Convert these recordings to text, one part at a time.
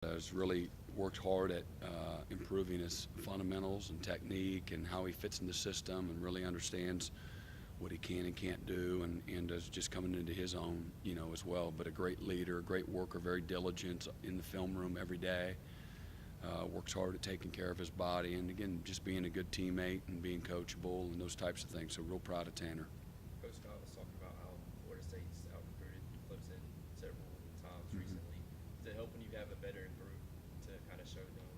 has really worked hard at improving his fundamentals and technique and how he fits in the system and really understands what he can and can't do and is just coming into his own, as well. But a great leader, a great worker, very diligent in the film room every day. Works hard at taking care of his body and, again, just being a good teammate and being coachable and those types of things. So real proud of Tanner. Coach Scott was talking about how Florida State's out-recruited Clemson several times recently. Is it helping you have a veteran group to kind of show them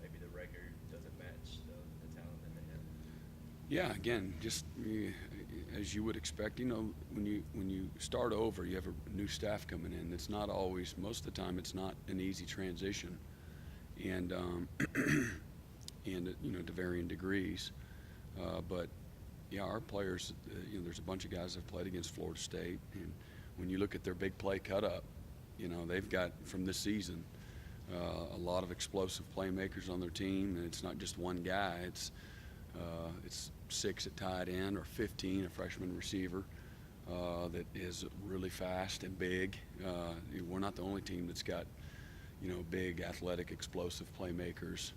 maybe the record doesn't match the talent that they have? Yeah, again, just as you would expect, when you start over, you have a new staff coming in. It's not always, most of the time, it's not an easy transition, and to varying degrees. But yeah, our players, there's a bunch of guys that have played against Florida State, and when you look at their big play cut up, they've got from this season a lot of explosive playmakers on their team, and it's not just one guy. It's 6 at tight end or 15, a freshman receiver that is really fast and big. We're not the only team that's got big, athletic, explosive playmakers.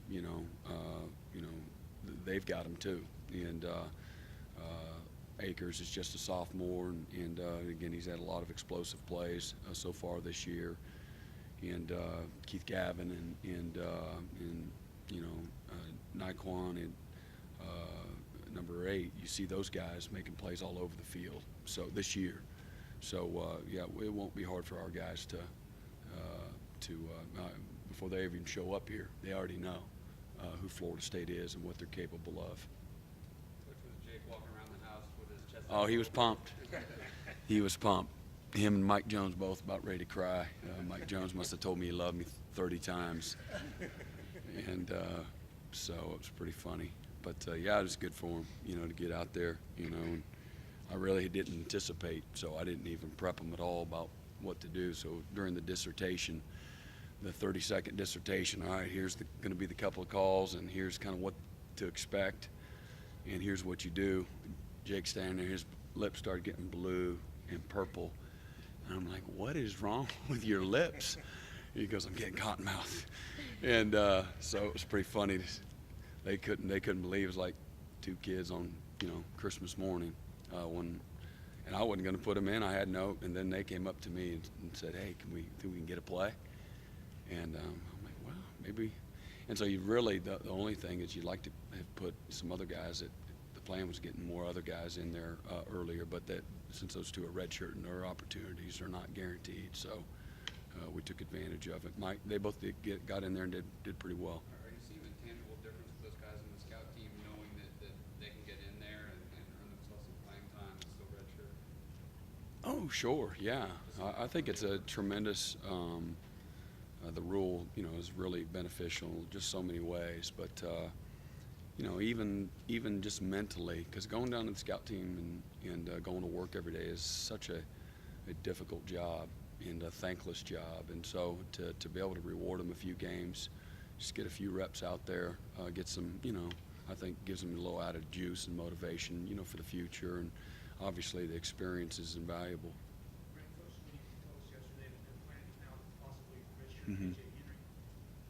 They've got them too. And Akers is just a sophomore, and again, he's had a lot of explosive plays so far this year. And Keith Gavin and Naquan and number 8, you see those guys making plays all over the field. So this year, yeah, it won't be hard for our guys to before they even show up here, they already know who Florida State is and what they're capable of. Which was Jake walking around the house with his chest Oh, out. he was pumped. He was pumped. Him and Mike Jones both about ready to cry. Mike Jones must have told me he loved me 30 times. And so it was pretty funny. But, yeah, it was good for him, to get out there, and I really didn't anticipate, so I didn't even prep him at all about what to do. So during the dissertation, the 30-second dissertation, all right, here's going to be the couple of calls, and here's kind of what to expect, and here's what you do. Jake standing there, his lips started getting blue and purple, and I'm like, what is wrong with your lips? He goes, I'm getting cotton mouth. And so it was pretty funny. They couldn't believe it was like 2 kids on Christmas morning and I wasn't going to put them in. I had no, and then they came up to me and said, hey, think we can get a play? And I'm like, well, maybe. And so you really, the only thing is you'd like to have put some other guys that the plan was getting more other guys in there earlier, but that since those 2 are redshirt and their opportunities are not guaranteed, so we took advantage of it. Mike, they both got in there and did pretty well. Are you seeing a tangible difference with those guys in the scout team, knowing that they can get in there and earn themselves some playing time and still redshirt? Oh, sure, yeah. I think it's a tremendous. The rule, is really beneficial in just so many ways. But even just mentally, because going down to the scout team and going to work every day is such a difficult job and a thankless job. And so to be able to reward them a few games, just get a few reps out there, get some, I think gives them a little added juice and motivation, for the future. And obviously the experience is invaluable. Brent, Coach Lee told us yesterday that they're planning now to possibly redshirt Mhm. KJ Henry.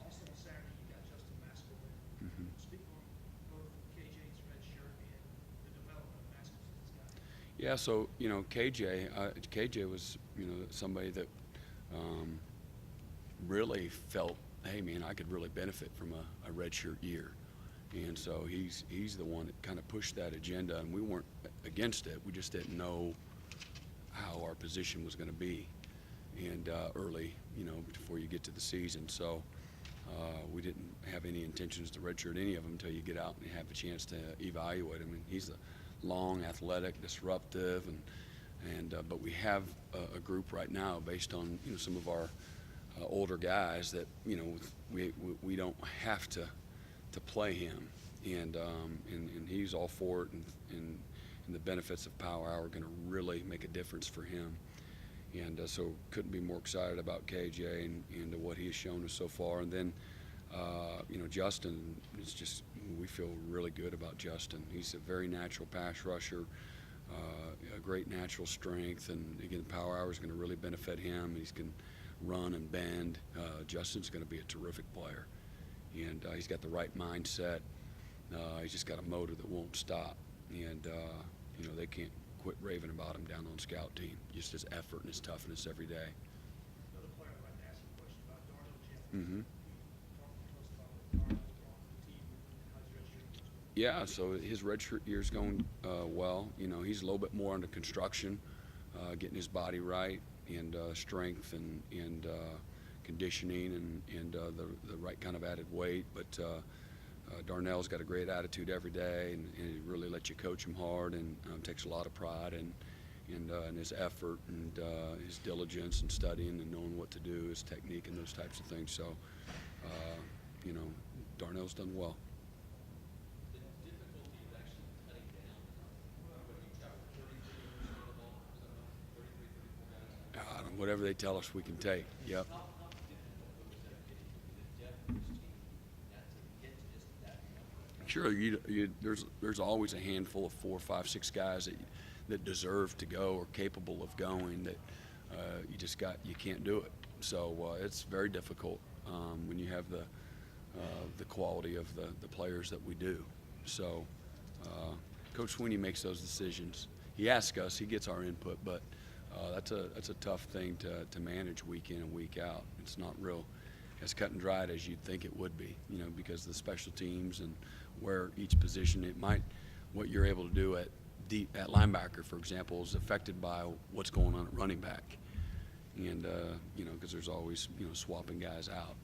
Also on Saturday, you got Justin Maskell in. Mhm. Speak on both KJ's redshirt and the development of Maskell since he's got here. Yeah, so KJ was somebody that really felt, hey man, I could really benefit from a redshirt year, and so he's the one that kind of pushed that agenda, and we weren't against it. We just didn't know how our position was going to be, and early, before you get to the season. So we didn't have any intentions to redshirt any of them until you get out and have a chance to evaluate him. And he's a long, athletic, disruptive, but we have a group right now based on some of our older guys that we don't have to play him, and he's all for it, and the benefits of Power Hour are going to really make a difference for him. And so couldn't be more excited about KJ and what he has shown us so far. And then, Justin is just, we feel really good about Justin. He's a very natural pass rusher, a great natural strength, and again, Power Hour is going to really benefit him. He's going to run and bend. Justin's going to be a terrific player, and he's got the right mindset. He's just got a motor that won't stop, and they can't quit raving about him down on scout team. Just his effort and his toughness every day. Another player I'd like to ask you a question about, Darnell Jeffries. Mm-hmm. Talk to us about what Darnell's brought to the team and how his redshirt year's going. Yeah, so his redshirt year's going well. He's a little bit more under construction, getting his body right and strength and conditioning and the right kind of added weight. But Darnell's got a great attitude every day, and he really lets you coach him hard, and takes a lot of pride in his effort and his diligence and studying and knowing what to do, his technique and those types of things. So, Darnell's done well. The difficulty of actually cutting down. What do you try for 33% of the ball? Is that 33, 34 guys? Whatever they tell us we can take. Yep. How difficult was that getting the depth of this team not to get to just that number? Sure, there's always a handful of 4, 5, 6 guys that deserve to go or capable of going that you can't do it. So it's very difficult when you have the quality of the players that we do. So Coach Sweeney makes those decisions. He asks us, he gets our input, but that's a tough thing to manage week in and week out. It's not real as cut and dried as you'd think it would be, because of the special teams and where each position what you're able to do at linebacker, for example, is affected by what's going on at running back. And, because there's always, swapping guys out,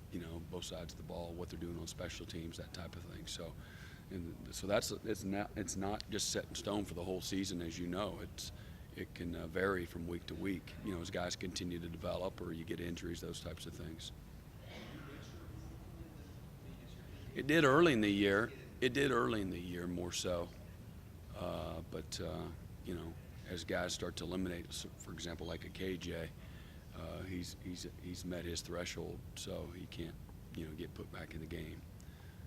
both sides of the ball, what they're doing on special teams, that type of thing. So it's not just set in stone for the whole season, as you know. It can vary from week to week, as guys continue to develop or you get injuries, those types of things. It did early in the year. More so. But as guys start to eliminate, for example, like a KJ, he's met his threshold, so he can't, get put back in the game.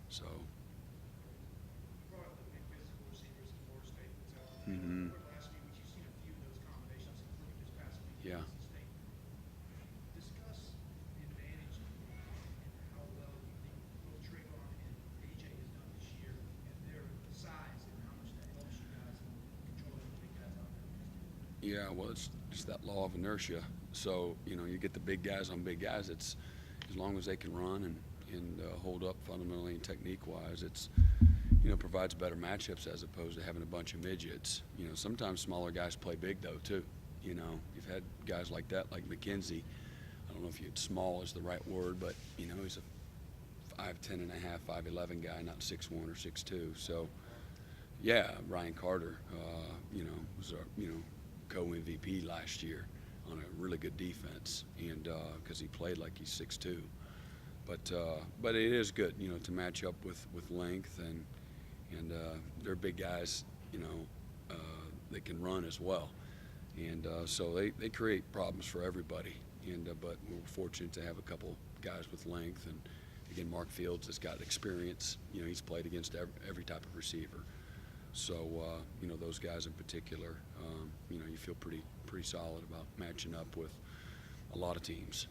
So. You brought up the big physical receivers in Florida State. Mm-hmm. Last few weeks, you've seen a few of those combinations, including this past week Yeah. at NC State. Discuss the advantage and how well you think both Trayvon and AJ has done this year, and their size and how much that helps you guys in controlling the big guys out there. Yeah, well, it's just that law of inertia. So, you get the big guys on big guys. It's as long as they can run and hold up fundamentally and technique-wise, it's, provides better matchups as opposed to having a bunch of midgets. Sometimes smaller guys play big, though, too. You've had guys like that, like McKenzie. I don't know if small is the right word, but, he's a 5'10 and a half, 5'11 guy, not 6'1 or 6'2. So, yeah, Ryan Carter, was our, co-MVP last year on a really good defense, and because he played like he's 6'2". But it is good, to match up with length and they're big guys, that can run as well, and so they create problems for everybody. But we're fortunate to have a couple guys with length, and again, Mark Fields has got experience. He's played against every type of receiver. So those guys in particular, you feel pretty solid about matching up with a lot of teams.